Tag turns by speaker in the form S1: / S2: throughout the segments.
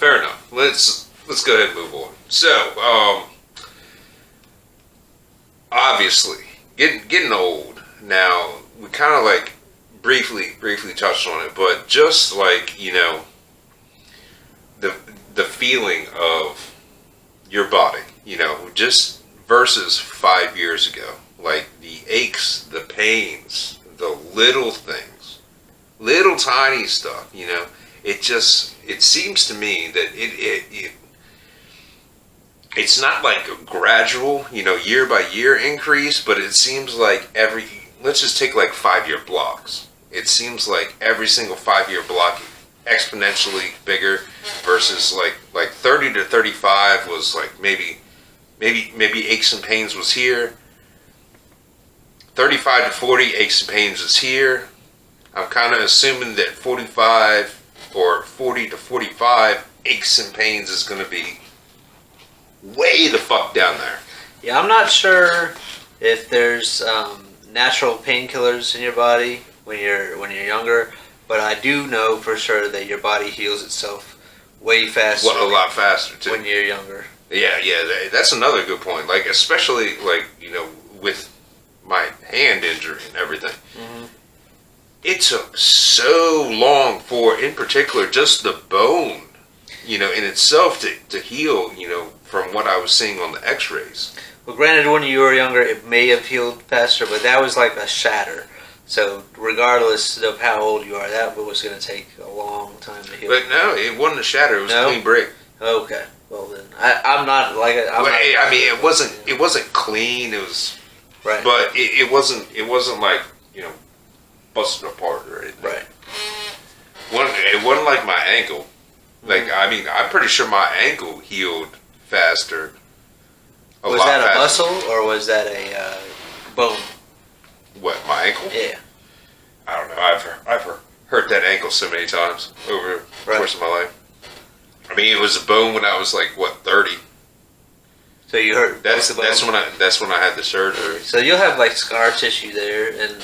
S1: fair enough. Let's go ahead and move on. So, obviously, getting old now. We kind of like briefly touched on it, but just like the feeling of your body, just versus 5 years ago, like the aches, the pains, the little things, little tiny stuff, it seems to me that it's not like a gradual, year by year increase, but it seems like let's just take like 5 year blocks. It seems like every single 5 year block exponentially bigger versus like 30 to 35 was like maybe aches and pains was here. 35 to 40 aches and pains is here. I'm kind of assuming that 45 or 40 to 45 aches and pains is going to be way the fuck down there.
S2: Yeah, I'm not sure if there's natural painkillers in your body when you're younger, but I do know for sure that your body heals itself way faster.
S1: Well, a lot faster too
S2: when you're younger.
S1: Yeah, that's another good point. Like especially like with my hand injury and everything.
S2: Mm-hmm.
S1: It took so long for, in particular, just the bone, in itself to heal, from what I was seeing on the x-rays.
S2: Well, granted, when you were younger, it may have healed faster, but that was like a shatter. So regardless of how old you are, that was going to take a long time to heal.
S1: But no, it wasn't a shatter. It was clean break.
S2: Okay. Well, then, I'm not like it.
S1: It wasn't clean. It was...
S2: Right.
S1: But it wasn't like, busted apart or anything.
S2: Right.
S1: It wasn't like my ankle. Like, I'm pretty sure my ankle healed faster.
S2: Was that a muscle or was that a bone?
S1: What, my ankle?
S2: Yeah.
S1: I don't know. I've hurt that ankle so many times over the course of my life. It was a bone when I was like, 30.
S2: So you hurt
S1: that's
S2: the bone?
S1: That's when I had the surgery.
S2: So you'll have like scar tissue there, and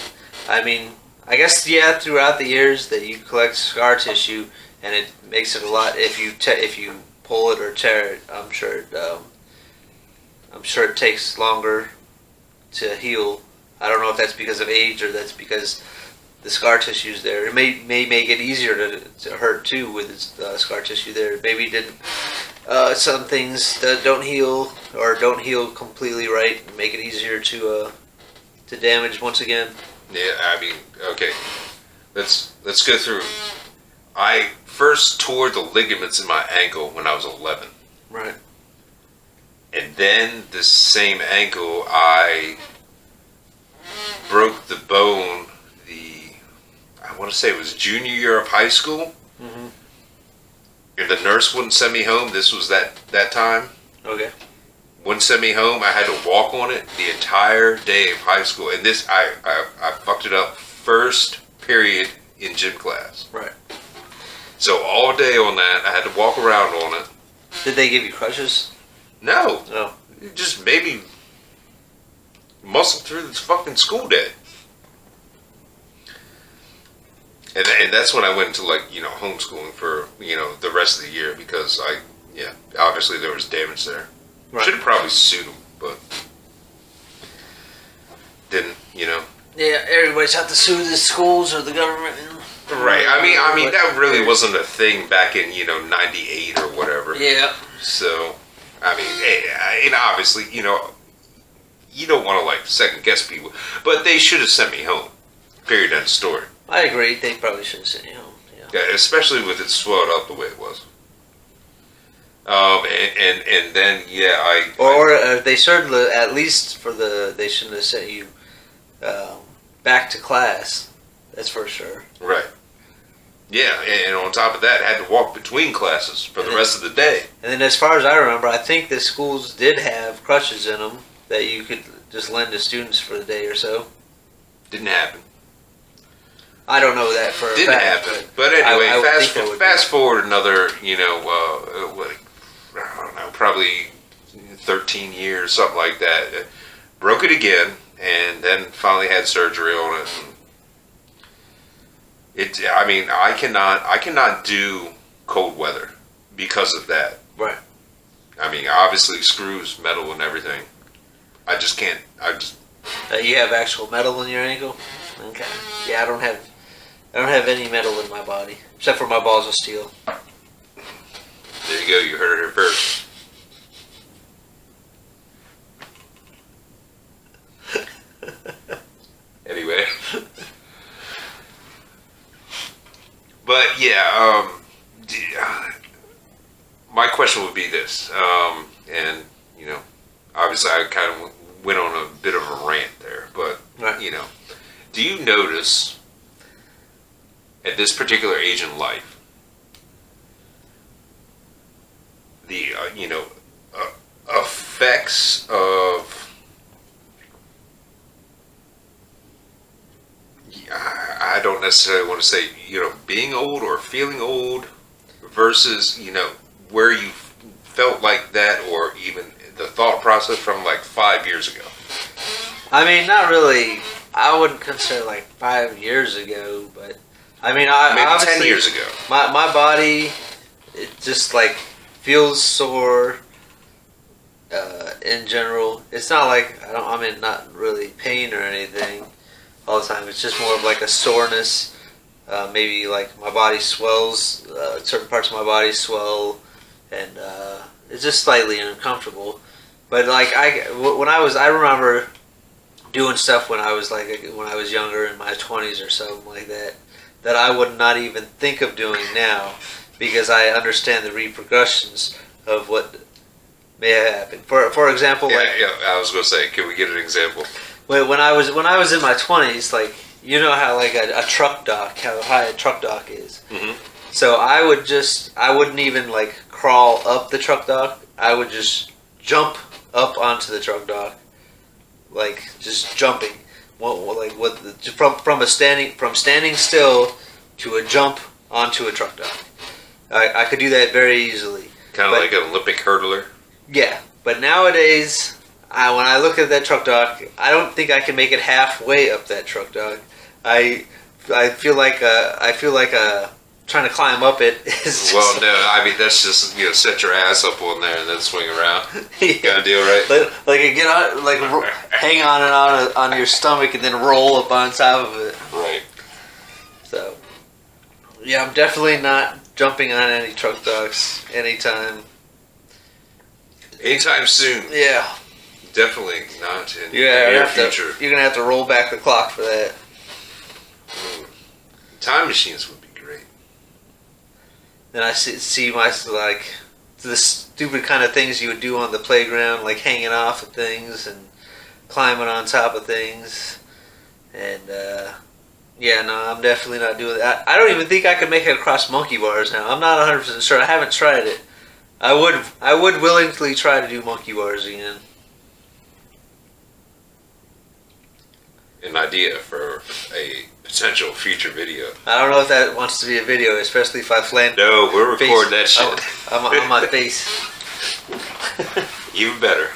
S2: I guess throughout the years that you collect scar tissue, and it makes it a lot. If you pull it or tear it, I'm sure it takes longer to heal. I don't know if that's because of age or that's because the scar tissue's there. It may make it easier to hurt too with scar tissue there. Maybe didn't. Some things that don't heal or don't heal completely right make it easier to damage once again.
S1: Yeah, okay. Let's go through. I first tore the ligaments in my ankle when I was 11.
S2: Right.
S1: And then the same ankle, I broke the bone. I want to say it was junior year of high school.
S2: Mm-hmm.
S1: And the nurse wouldn't send me home. This was that time.
S2: Okay.
S1: Wouldn't send me home. I had to walk on it the entire day of high school. And this, I fucked it up first period in gym class.
S2: Right.
S1: So all day on that, I had to walk around on it.
S2: Did they give you crutches?
S1: No.
S2: No.
S1: Just maybe muscle through this fucking school day. And that's when I went into homeschooling for, the rest of the year because obviously there was damage there. Right. Should have probably sued them, but didn't,
S2: Yeah, everybody's have to sue the schools or the government.
S1: Right. That really wasn't a thing back in, 98 or whatever.
S2: Yeah.
S1: So, and obviously, you don't want to second guess people, but they should have sent me home. Period. End of story.
S2: I agree. They probably should have sent you home.
S1: Yeah, especially with it swelled up the way it was. And then
S2: they certainly at least they shouldn't have sent you back to class. That's for sure.
S1: Right. Yeah, and on top of that, I had to walk between classes for the rest of the day.
S2: And then, as far as I remember, I think the schools did have crutches in them that you could just lend to students for the day or so.
S1: Didn't happen.
S2: I don't know that for a
S1: Didn't
S2: fact.
S1: happen. But anyway, fast forward another, I don't know, probably 13 years, something like that. Broke it again, and then finally had surgery on it. I cannot do cold weather because of that.
S2: Right.
S1: I mean, obviously screws, metal, and everything. I just can't. I just
S2: You have actual metal in your ankle? Okay. Yeah, I don't have any metal in my body except for my balls of steel.
S1: there you go. You heard it here first. Anyway, but yeah, my question would be this, and you know, obviously I kind of went on a bit of a rant there, but
S2: Right.
S1: you know, do you notice at this particular age in life the effects of I don't necessarily want to say being old or feeling old versus where you felt like that, or even the thought process from like 5 years ago.
S2: I mean, not really. I wouldn't consider like 5 years ago, but I mean,
S1: Maybe
S2: obviously
S1: 10 years ago.
S2: my body, it just like feels sore. In general, it's not like I'm in not really pain or anything all the time. It's just more of like a soreness. Maybe like my body swells. Certain parts of my body swell, and it's just slightly uncomfortable. But like I remember doing stuff when I was younger in my 20s or something like that I would not even think of doing now, because I understand the repercussions of what may happen. For example,
S1: Yeah,
S2: like
S1: yeah. I was gonna say, can we get an example?
S2: when I was in my 20s, like you know how like a truck dock, how high a truck dock is.
S1: Mm-hmm.
S2: So I wouldn't even like crawl up the truck dock. I would just jump up onto the truck dock, like just jumping. From standing still to a jump onto a truck dock. I could do that very easily.
S1: Kind of
S2: But-
S1: like an Olympic hurdler.
S2: Yeah, but nowadays, when I look at that truck dock, I don't think I can make it halfway up that truck dock. I feel like trying to climb up it is.
S1: Well, no, I mean that's just set your ass up on there and then swing around, kind of deal, right?
S2: like you get on, hang on and on your stomach and then roll up on top of it.
S1: Right.
S2: So, yeah, I'm definitely not jumping on any truck docks anytime.
S1: Anytime soon.
S2: Yeah,
S1: Definitely not in the
S2: yeah.
S1: near future.
S2: You're gonna have to roll back the clock for that.
S1: Time machines would be great.
S2: Then I see my the stupid kind of things you would do on the playground, like hanging off of things and climbing on top of things, and yeah, no, I'm definitely not doing that. I don't even think I could make it across monkey bars now. I'm not 100% sure. I haven't tried it. I would willingly try to do monkey bars again.
S1: An idea for a potential future video.
S2: I don't know if that wants to be a video, especially if I flan.
S1: No, we're
S2: face-
S1: recording that shit.
S2: on my face.
S1: Even better.